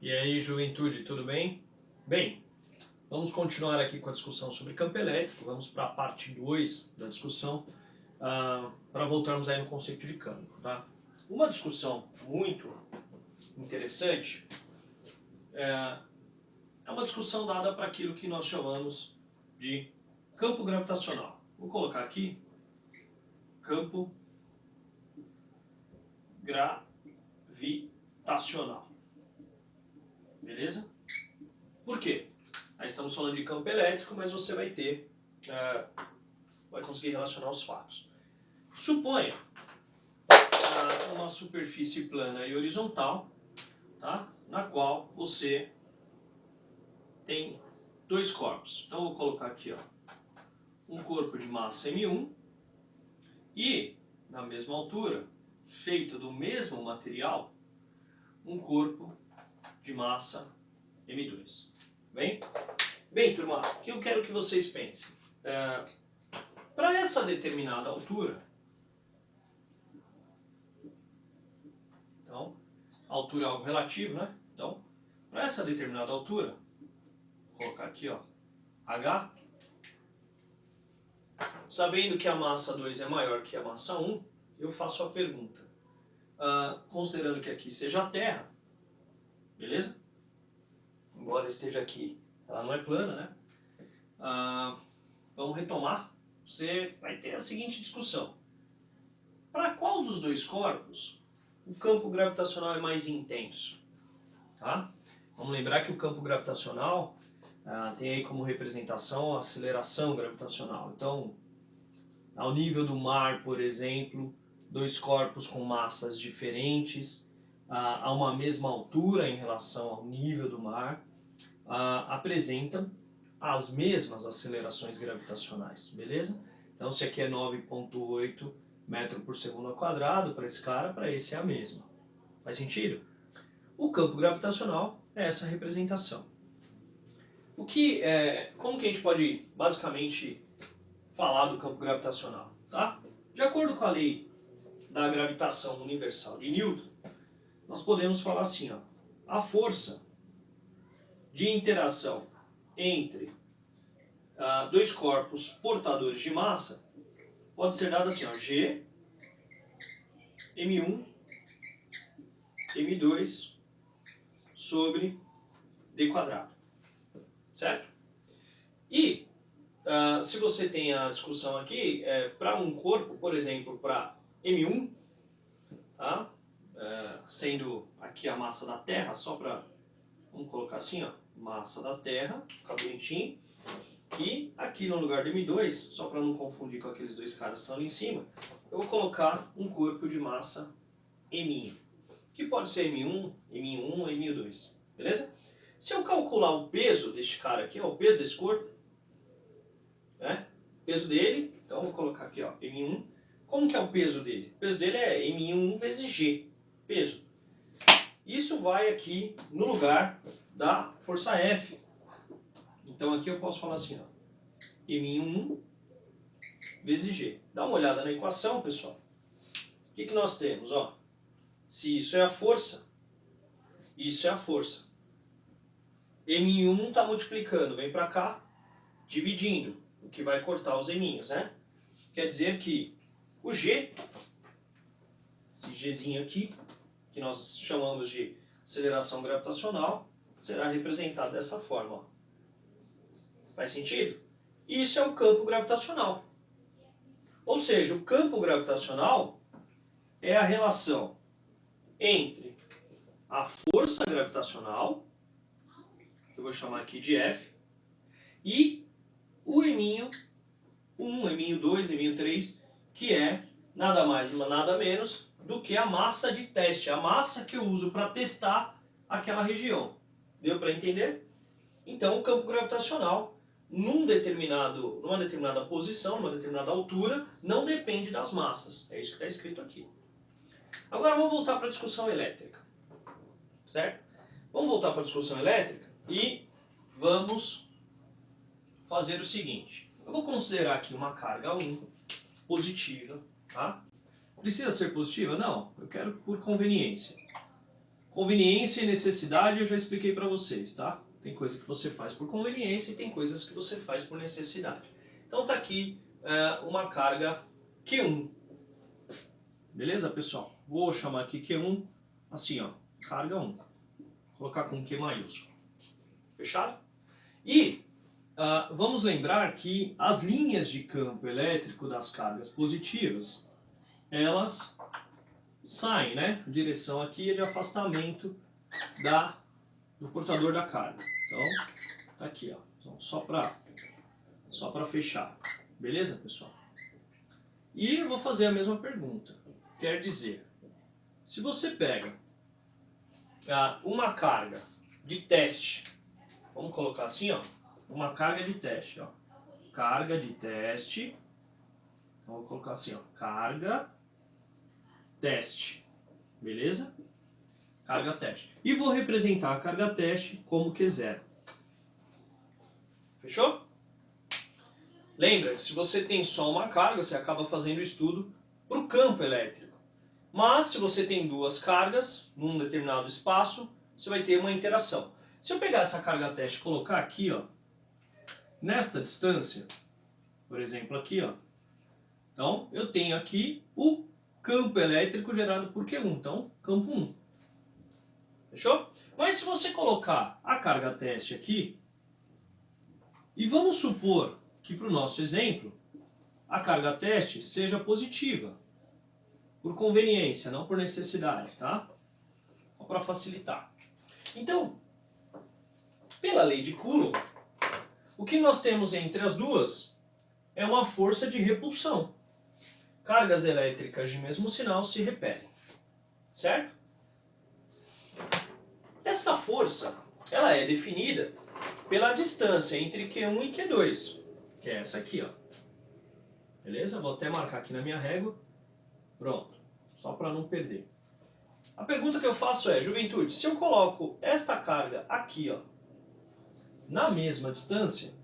E aí, juventude, tudo bem? Bem, vamos continuar aqui com a discussão sobre campo elétrico. Vamos para a parte 2 da discussão, para voltarmos aí no conceito de campo. Tá? Uma discussão muito interessante é uma discussão dada para aquilo que nós chamamos de campo gravitacional. Vou colocar aqui campo gravitacional. Beleza? Por quê? Aí estamos falando de campo elétrico, mas você vai conseguir relacionar os fatos. Suponha uma superfície plana e horizontal, tá? Na qual você tem dois corpos. Então eu vou colocar aqui, ó, um corpo de massa M1 e, na mesma altura, feito do mesmo material, um corpo de massa M2. Bem, turma, o que eu quero que vocês pensem? Para essa determinada altura, então, a altura é algo relativo, né? Então, para essa determinada altura, vou colocar aqui, ó, H, sabendo que a massa 2 é maior que a massa 1, eu faço a pergunta, considerando que aqui seja a Terra, beleza? Embora esteja aqui, ela não é plana, né? Vamos retomar. Você vai ter a seguinte discussão. Para qual dos dois corpos o campo gravitacional é mais intenso? Tá? Vamos lembrar que o campo gravitacional tem aí como representação a aceleração gravitacional. Então, ao nível do mar, por exemplo, dois corpos com massas diferentes, a uma mesma altura em relação ao nível do mar, apresentam as mesmas acelerações gravitacionais, beleza? Então, se aqui é 9,8 metro por segundo ao quadrado para esse cara, para esse é a mesma. Faz sentido? O campo gravitacional é essa representação. Como que a gente pode basicamente falar do campo gravitacional? Tá? De acordo com a lei da gravitação universal de Newton, nós podemos falar assim, ó, a força de interação entre dois corpos portadores de massa pode ser dada assim, ó, G, M1, M2 sobre D quadrado, certo? E se você tem a discussão aqui, para um corpo, por exemplo, para M1, tá? Sendo aqui a massa da Terra, só para, vamos colocar assim, ó, massa da Terra, ficar bonitinho. E aqui no lugar do M2, só para não confundir com aqueles dois caras que estão ali em cima, eu vou colocar um corpo de massa M, que pode ser M1, M1, M2, beleza? Se eu calcular o peso deste cara aqui, ó, o peso desse corpo, né? O peso dele, então eu vou colocar aqui, ó, M1. Como que é o peso dele? O peso dele é M1 vezes G, peso. Isso vai aqui no lugar da força F. Então aqui eu posso falar assim, ó, M1 vezes G. Dá uma olhada na equação, pessoal. O que nós temos? Ó, se isso é a força, isso é a força. M1 está multiplicando, vem para cá, dividindo, o que vai cortar os M'inhos, né? Quer dizer que o G, esse Gzinho aqui, que nós chamamos de aceleração gravitacional, será representado dessa forma, ó. Faz sentido? Isso é o campo gravitacional. Ou seja, o campo gravitacional é a relação entre a força gravitacional, que eu vou chamar aqui de F, e o Eminho 1, Eminho 2, Eminho 3, que é nada mais nada menos do que a massa de teste, a massa que eu uso para testar aquela região. Deu para entender? Então, o campo gravitacional, numa determinada posição, numa determinada altura, não depende das massas. É isso que está escrito aqui. Agora vamos voltar para a discussão elétrica. Certo? Vamos voltar para a discussão elétrica e vamos fazer o seguinte. Eu vou considerar aqui uma carga 1 positiva. Tá? Precisa ser positiva? Não. Eu quero por conveniência. Conveniência e necessidade eu já expliquei para vocês, tá? Tem coisa que você faz por conveniência e tem coisas que você faz por necessidade. Então tá aqui uma carga Q1. Beleza, pessoal? Vou chamar aqui Q1, assim, ó, carga 1. Vou colocar com Q maiúsculo. Fechado? E vamos lembrar que as linhas de campo elétrico das cargas positivas, elas saem, né? A direção aqui é de afastamento do portador da carga. Então, tá aqui, ó. Então, só para fechar. Beleza, pessoal? E eu vou fazer a mesma pergunta. Quer dizer, se você pega uma carga de teste, vamos colocar assim, ó, uma carga de teste, ó. Carga de teste. Então, vou colocar assim, ó, carga teste. Beleza? Carga teste. E vou representar a carga teste como Q0. Fechou? Lembra, se você tem só uma carga, você acaba fazendo o estudo para o campo elétrico. Mas se você tem duas cargas num determinado espaço, você vai ter uma interação. Se eu pegar essa carga teste e colocar aqui, ó, nesta distância, por exemplo aqui, ó, então eu tenho aqui o campo elétrico gerado por Q1, então campo 1. Fechou? Mas se você colocar a carga teste aqui, e vamos supor que para o nosso exemplo, a carga teste seja positiva, por conveniência, não por necessidade, tá? Só para facilitar. Então, pela lei de Coulomb, o que nós temos entre as duas é uma força de repulsão. Cargas elétricas de mesmo sinal se repelem, certo? Essa força, ela é definida pela distância entre Q1 e Q2, que é essa aqui, ó. Beleza? Vou até marcar aqui na minha régua. Pronto, só para não perder. A pergunta que eu faço é, juventude, se eu coloco esta carga aqui, ó, na mesma distância,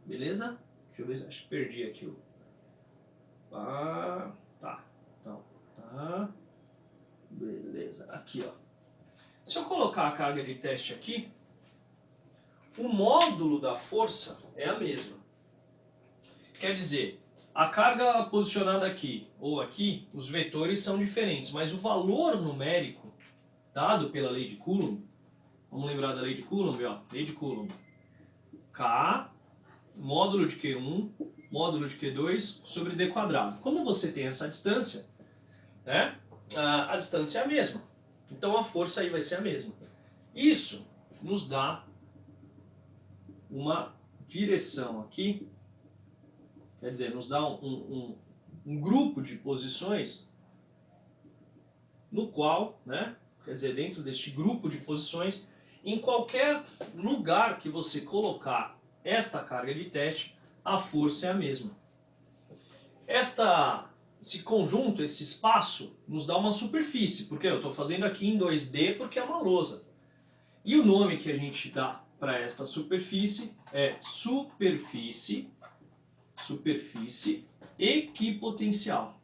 beleza? Deixa eu ver, acho que perdi aqui o... tá, então, tá, beleza, aqui, ó. Se eu colocar a carga de teste aqui, o módulo da força é a mesma. Quer dizer, a carga posicionada aqui ou aqui, os vetores são diferentes, mas o valor numérico dado pela lei de Coulomb, vamos lembrar da lei de Coulomb, ó, lei de Coulomb, K, módulo de Q1, módulo de Q2 sobre D quadrado. Como você tem essa distância, né, a distância é a mesma. Então a força aí vai ser a mesma. Isso nos dá uma direção aqui, quer dizer, nos dá um grupo de posições no qual, né, quer dizer, dentro deste grupo de posições, em qualquer lugar que você colocar esta carga de teste, a força é a mesma. Esse conjunto, esse espaço, nos dá uma superfície, porque eu estou fazendo aqui em 2D porque é uma lousa. E o nome que a gente dá para esta superfície é superfície equipotencial.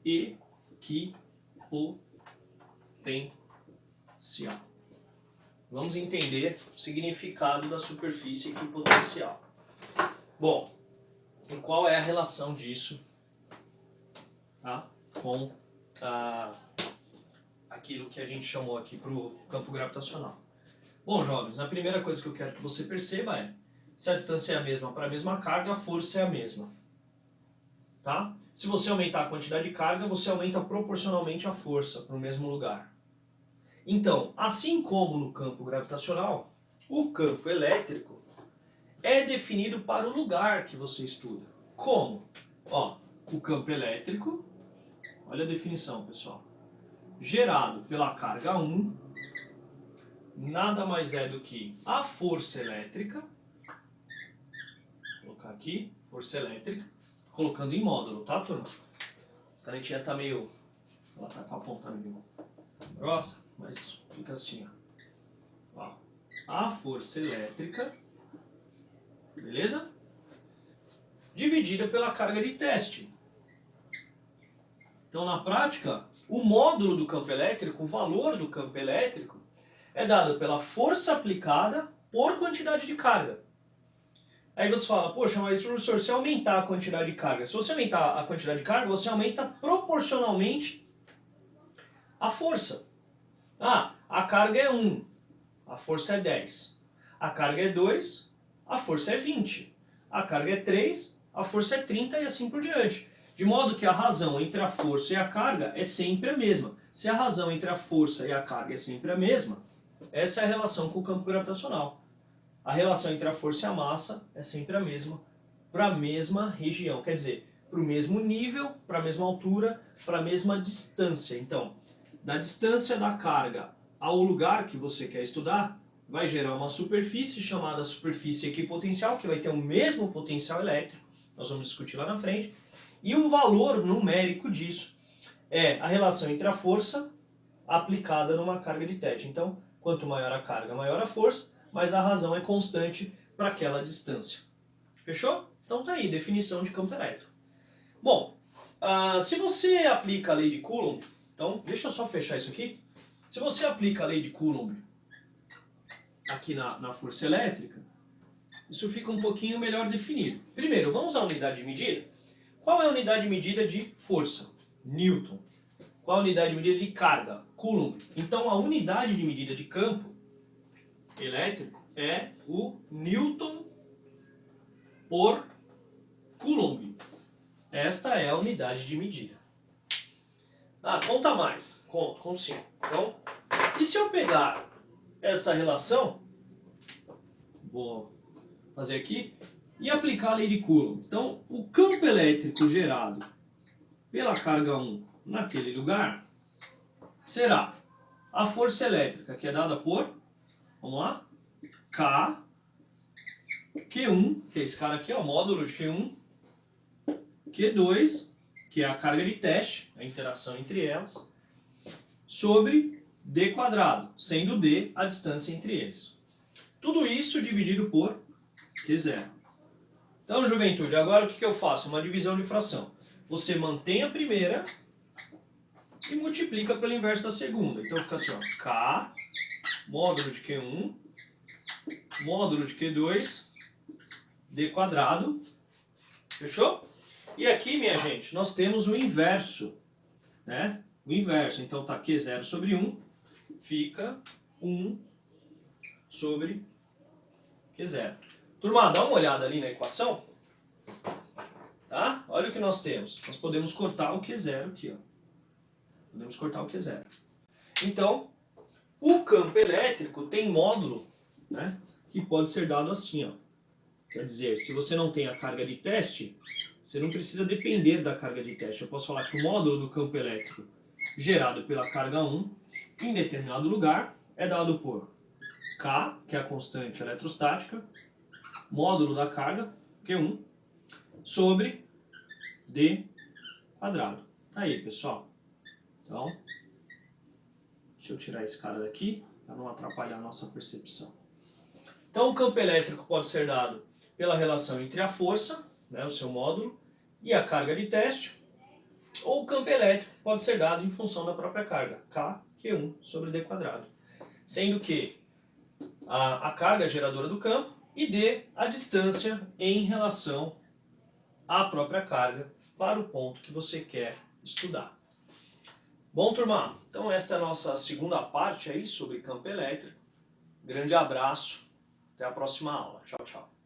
Equipotencial. Vamos entender o significado da superfície equipotencial. Bom, e qual é a relação disso, tá, com aquilo que a gente chamou aqui para o campo gravitacional? Bom, jovens, a primeira coisa que eu quero que você perceba é, se a distância é a mesma para a mesma carga, a força é a mesma. Tá? Se você aumentar a quantidade de carga, você aumenta proporcionalmente a força para o mesmo lugar. Então, assim como no campo gravitacional, o campo elétrico é definido para o lugar que você estuda. Como? Ó, o campo elétrico, olha a definição, pessoal, gerado pela carga 1, nada mais é do que a força elétrica, vou colocar aqui, força elétrica, colocando em módulo, tá, turma? A canetinha tá meio, ela tá com a ponta meio grossa, mas fica assim, ó. A força elétrica, beleza? Dividida pela carga de teste. Então, na prática, o módulo do campo elétrico, o valor do campo elétrico, é dado pela força aplicada por quantidade de carga. Aí você fala, poxa, mas professor, se aumentar a quantidade de carga, se você aumentar a quantidade de carga, você aumenta proporcionalmente a força. Ah, a carga é 1, a força é 10. A carga é 2, a força é 20. A carga é 3, a força é 30 e assim por diante. De modo que a razão entre a força e a carga é sempre a mesma. Se a razão entre a força e a carga é sempre a mesma, essa é a relação com o campo gravitacional. A relação entre a força e a massa é sempre a mesma para a mesma região. Quer dizer, para o mesmo nível, para a mesma altura, para a mesma distância. Então, da distância da carga ao lugar que você quer estudar, vai gerar uma superfície chamada superfície equipotencial, que vai ter o mesmo potencial elétrico, nós vamos discutir lá na frente, e o valor numérico disso é a relação entre a força aplicada numa carga de teste. Então, quanto maior a carga, maior a força, mas a razão é constante para aquela distância. Fechou? Então tá aí, definição de campo elétrico. Bom, se você aplica a lei de Coulomb, então deixa eu só fechar isso aqui. Se você aplica a lei de Coulomb aqui na força elétrica, isso fica um pouquinho melhor definido. Primeiro, vamos à unidade de medida. Qual é a unidade de medida de força? Newton. Qual a unidade de medida de carga? Coulomb. Então a unidade de medida de campo elétrico é o Newton por Coulomb. Esta é a unidade de medida. Conta mais. Conto sim. Então, e se eu pegar esta relação, vou fazer aqui, e aplicar a lei de Coulomb. Então, o campo elétrico gerado pela carga 1 naquele lugar será a força elétrica, que é dada por, vamos lá, K, Q1, que é esse cara aqui, ó, módulo de Q1, Q2, que é a carga de teste, a interação entre elas, sobre D quadrado, sendo D a distância entre eles. Tudo isso dividido por Q0. Então, juventude, agora o que eu faço? Uma divisão de fração. Você mantém a primeira e multiplica pelo inverso da segunda. Então fica assim, ó, K, módulo de Q1, módulo de Q2, D quadrado. Fechou? E aqui, minha gente, nós temos o inverso, né? O inverso. Então tá Q0 sobre 1, fica 1 sobre Q0. Turma, dá uma olhada ali na equação. Tá? Olha o que nós temos. Nós podemos cortar o Q0 aqui, ó. Podemos cortar o Q0. Então, o campo elétrico tem módulo, né, que pode ser dado assim, ó. Quer dizer, se você não tem a carga de teste, você não precisa depender da carga de teste. Eu posso falar que o módulo do campo elétrico gerado pela carga 1 em determinado lugar é dado por K, que é a constante eletrostática, módulo da carga, Q1, sobre D quadrado. Tá aí, pessoal. Então, deixa eu tirar esse cara daqui, para não atrapalhar a nossa percepção. Então, o campo elétrico pode ser dado pela relação entre a força, né, o seu módulo, e a carga de teste, ou o campo elétrico pode ser dado em função da própria carga, K, Q1 sobre D quadrado. Sendo que a carga é geradora do campo e D a distância em relação à própria carga para o ponto que você quer estudar. Bom, turma, então esta é a nossa segunda parte aí sobre campo elétrico. Grande abraço, até a próxima aula. Tchau, tchau.